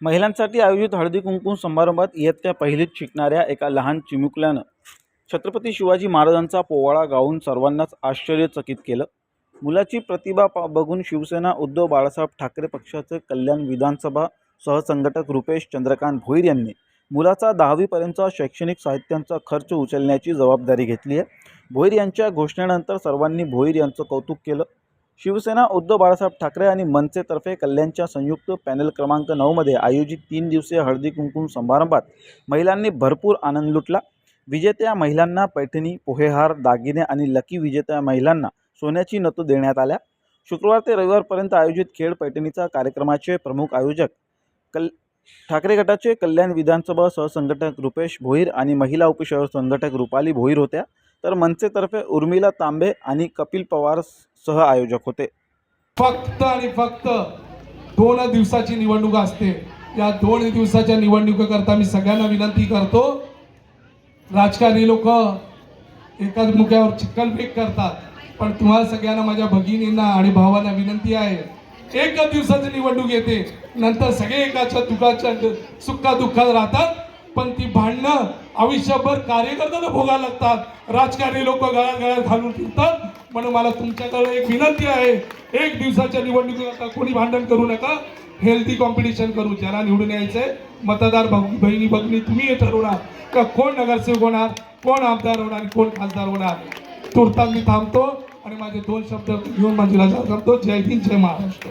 महिलांसाठी आयोजित हळदी कुंकू समारंभात इयत्ता पहिलीत शिकणाऱ्या एका लहान चिमुकल्यानं छत्रपती शिवाजी महाराजांचा पोवाडा गाऊन सर्वांनाच आश्चर्यचकित केलं। मुलाची प्रतिभा बघून शिवसेना उद्धव बाळासाहेब ठाकरे पक्षाचे कल्याण विधानसभा सहसंघटक रुपेश चंद्रकांत भोईर यांनी मुलाचा 10वी पर्यंतचा शैक्षणिक साहित्यांचा खर्च उचलण्याची जबाबदारी घेतली आहे। भोईर यांच्या घोषणेनंतर सर्वांनी भोईर यांचं कौतुक केलं। शिवसेना उद्धव बाळासाहेब ठाकरे आणि मनसेतर्फे कल्याणच्या संयुक्त पॅनल क्रमांक 9 मध्ये आयोजित 3 दिवसीय हळदी कुंकू समारंभात महिलांनी भरपूर आनंद लुटला। विजेत्या महिलांना पैठणी, पोहेहार, दागिने आणि लकी विजेत्या महिलांना सोन्याची नथ देण्यात आल्या। शुक्रवार ते रविवारपर्यंत आयोजित खेळ पैठणीचा कार्यक्रमाचे प्रमुख आयोजक ठाकरे गटाचे कल्याण विधानसभा सहसंघटक रुपेश भोईर आणि महिला उपशहर संघटक रुपाली भोईर होत्या, तर मनसेतर्फे उर्मिला तांबे आणि कपिल पवार सह आयोजक होते। फक्त आणि फक्त 2 दिवसाची निवडणूक असते। या 2 दिवसाच्या निवडणुकीकरता मी सगळ्यांना विनंती करतो, राजकारणी लोक एकाच मुख्यावर चिकलफेक करतात, पण तुम्हाला सगळ्यांना, माझ्या भगिनींना आणि भावांना विनंती आहे, 1 दिवसाची निवडणूक येते, नंतर सगळे एकाच्या दुखाच्या सुखा दुःखात राहतात, पण ती भांडणं आयुष्यभर कार्यकर्त्यांना भोगायला लागतात। राजकारणी लोक गळ्यात घालून फिरतात। म्हणून मला तुमच्याकडे एक विनंती आहे, 1 दिवसाच्या निवडणुकीकरता कोणी भांडण करू नका, हेल्दी कॉम्पिटिशन करू। ज्याला निवडून यायचंय मतदार बहिणी भगिनी तुम्ही हे ठरवणार का कोण नगरसेवक होणार, कोण आमदार होणार आणि कोण खासदार होणार। तुर्तास मी थांबतो आणि माझे 2 शब्द घेऊन माझी रजा करतो। जय हिंद, जय महाराष्ट्र।